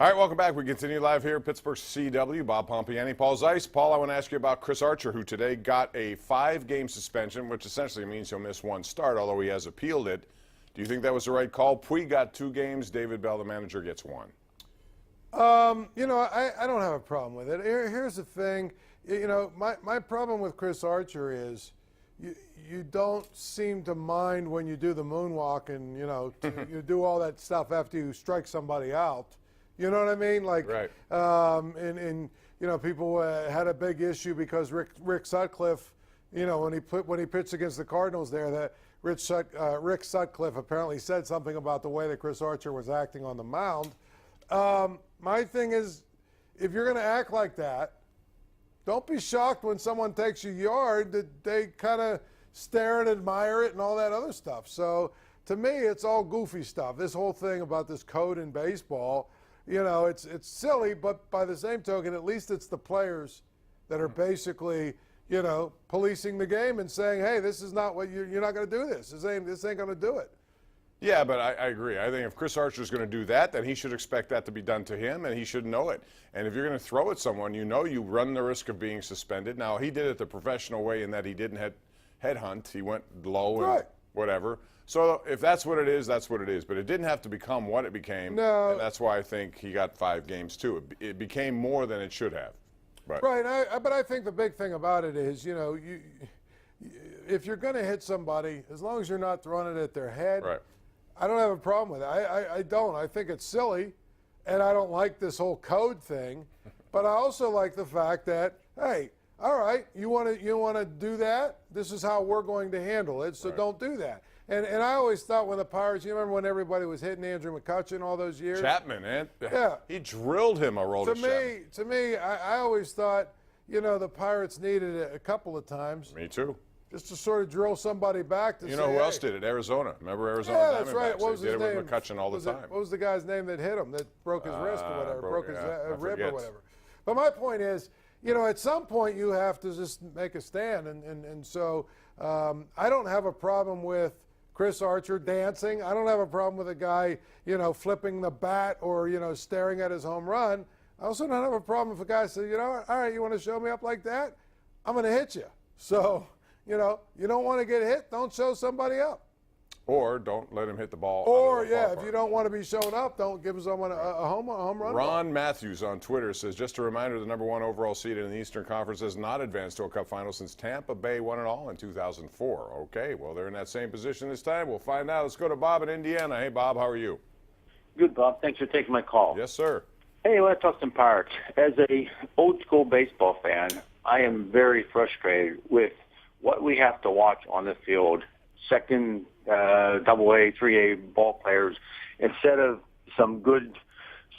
All right, welcome back. We continue live here at Pittsburgh CW. Bob Pompeani, Paul Zeise. Paul, I want to ask you about Chris Archer, who today got a 5-game suspension, which essentially means he'll miss one start, although he has appealed it. Do you think that was the right call? Puig got 2 games. David Bell, the manager, gets 1. You know, I don't have a problem with it. Here's the thing. You know, my problem with Chris Archer is you don't seem to mind when you do the moonwalk and, you know, you do all that stuff after you strike somebody out. You know what I mean? Like, right. And you know, people had a big issue because Rick Sutcliffe, you know, when he pitched against the Cardinals there, that Rick Sutcliffe apparently said something about the way that Chris Archer was acting on the mound. My thing is, if you're going to act like that, don't be shocked when someone takes your yard that they kind of stare and admire it and all that other stuff. So to me, it's all goofy stuff. This whole thing about this code in baseball, you know, it's silly, but by the same token, at least it's the players that are basically, you know, policing the game and saying, hey, this is not what you're not going to do this. This ain't going to do it. Yeah, but I agree. I think if Chris Archer's going to do that, then he should expect that to be done to him, and he should know it. And if you're going to throw at someone, you know you run the risk of being suspended. Now, he did it the professional way in that he didn't headhunt. He went low and whatever. So if that's what it is, that's what it is. But it didn't have to become what it became. No. And that's why I think he got 5 games, too. It became more than it should have. But. Right, but I think the big thing about it is, you know, if you're going to hit somebody, as long as you're not throwing it at their head, right. I don't have a problem with it. I don't. I think it's silly, and I don't like this whole code thing. But I also like the fact that, hey, all right, you want to do that? This is how we're going to handle it, so don't do that. And I always thought when the Pirates, you remember when everybody was hitting Andrew McCutchen all those years? Chapman, yeah. He drilled him a roll to Chapman. To me, I always thought, you know, the Pirates needed it a couple of times. Me too. Just to sort of drill somebody back to You know who else did it? Arizona. Remember Arizona? Yeah, that's right. What was his name? Did it with McCutchen all the time. What was the guy's name that hit him, that broke his wrist or whatever, broke his rib or whatever? But my point is, you know, at some point you have to just make a stand. And so I don't have a problem with Chris Archer dancing. I don't have a problem with a guy, you know, flipping the bat or, you know, staring at his home run. I also don't have a problem if a guy says, you know, all right, you want to show me up like that? I'm going to hit you. So, you know, you don't want to get hit, don't show somebody up. Or don't let him hit the ball. Or, yeah, if you don't want to be shown up, don't give someone a home run. Ron Matthews on Twitter says, just a reminder, the #1 overall seed in the Eastern Conference has not advanced to a Cup final since Tampa Bay won it all in 2004. Okay, well, they're in that same position this time. We'll find out. Let's go to Bob in Indiana. Hey, Bob, how are you? Good, Bob. Thanks for taking my call. Yes, sir. Hey, let's talk some Pirates. As a old-school baseball fan, I am very frustrated with what we have to watch on the field. Second, AA, 3A ball players instead of some good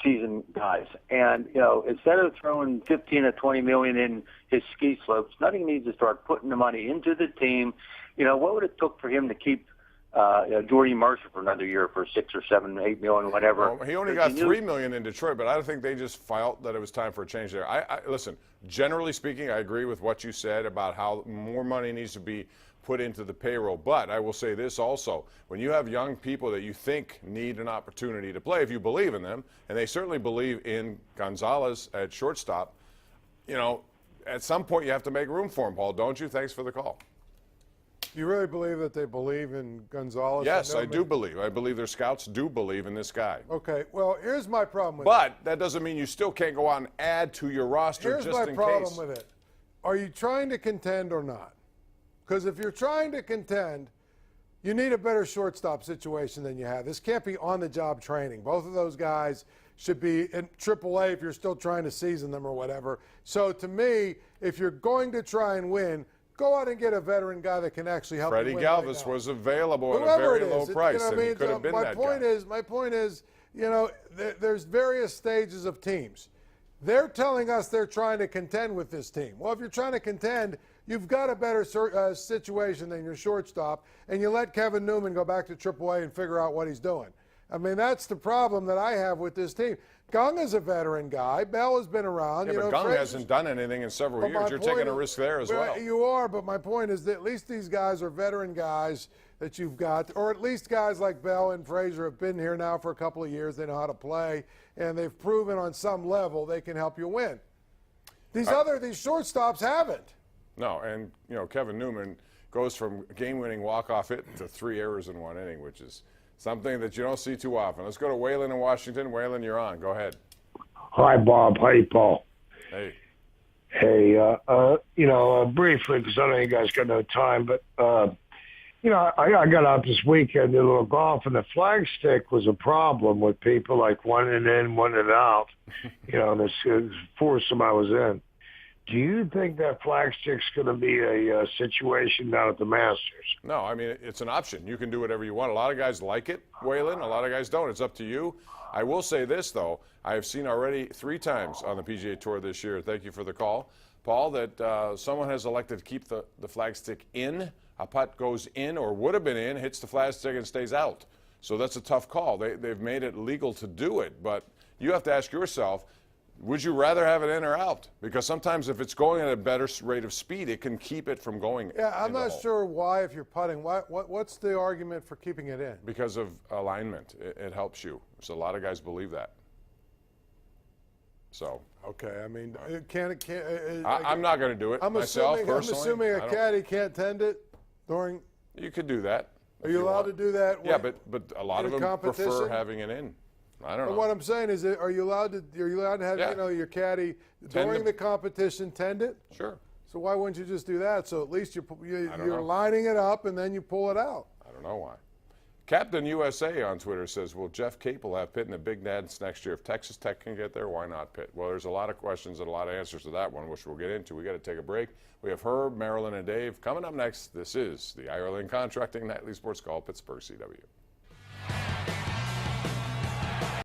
season guys. And, you know, instead of throwing 15 or 20 million in his ski slopes, nothing needs to start putting the money into the team. You know, what would it took for him to keep Jordy Marshall for another year for 6 or 7, 8 million, whatever? Well, he only got $3 million in Detroit, but I don't think they just felt that it was time for a change there. Listen, generally speaking, I agree with what you said about how more money needs to be put into the payroll. But I will say this also, when you have young people that you think need an opportunity to play, if you believe in them, and they certainly believe in Gonzalez at shortstop, you know, at some point you have to make room for him, Paul, don't you? Thanks for the call. You really believe that they believe in Gonzalez? Yes, I do believe. I believe their scouts do believe in this guy. Okay, well, here's my problem with it. But that doesn't mean you still can't go out and add to your roster just in case. Here's my problem with it. Are you trying to contend or not? Because if you're trying to contend, you need a better shortstop situation than you have. This can't be on-the-job training. Both of those guys should be in AAA if you're still trying to season them or whatever. So to me, if you're going to try and win, go out and get a veteran guy that can actually help you win. Freddie Galvis was available at a very low price, and he could have been that guy. My point is, you know, there's various stages of teams. They're telling us they're trying to contend with this team. Well, if you're trying to contend, you've got a better situation than your shortstop, and you let Kevin Newman go back to AAA and figure out what he's doing. I mean, that's the problem that I have with this team. Gung is a veteran guy. Bell has been around. Yeah, but Gung hasn't done anything in several years. You're taking a risk there as well. You are, but my point is that at least these guys are veteran guys. that you've got, or at least guys like Bell and Frazier have been here now for a couple of years. They know how to play, and they've proven on some level they can help you win. These shortstops haven't. No, and Kevin Newman goes from game-winning walk-off hit to 3 errors in 1 inning, which is something that you don't see too often. Let's go to Waylon in Washington. Waylon, you're on. Go ahead. Hi, Bob. Hi, Paul. Hey. Hey, briefly, because I know you guys got no time, but, I got out this weekend, did a little golf, and the flag stick was a problem with people like one and in, one and out, this foursome I was in. Do you think that flag stick's going to be a situation down at the Masters? No, I mean, it's an option. You can do whatever you want. A lot of guys like it, Waylon. A lot of guys don't. It's up to you. I will say this, though. I have seen already 3 times on the PGA Tour this year, thank you for the call, Paul, that someone has elected to keep the flag stick in. A putt goes in or would have been in, hits the flag stick and stays out. So that's a tough call. They've made it legal to do it, but you have to ask yourself, would you rather have it in or out? Because sometimes if it's going at a better rate of speed, it can keep it from going. Yeah, I'm not sure why, if you're putting, what's the argument for keeping it in? Because of alignment. It helps you. So a lot of guys believe that. So. Okay, I mean, I'm not going to do it myself, personally. I'm assuming a caddy can't tend it during. You could do that. Are you allowed to do that? Yeah, but a lot of them prefer having it in. I don't know. What I'm saying is, are you allowed to have your caddy during the competition tend it? Sure. So why wouldn't you just do that? So at least you're lining it up and then you pull it out. I don't know why. Captain USA on Twitter says, will Jeff Capel have Pitt in the Big Dance next year? If Texas Tech can get there, why not Pitt? Well, there's a lot of questions and a lot of answers to that one, which we'll get into. We got to take a break. We have Herb, Marilyn, and Dave coming up next. This is the Ireland Contracting Nightly Sports Call, Pittsburgh CW.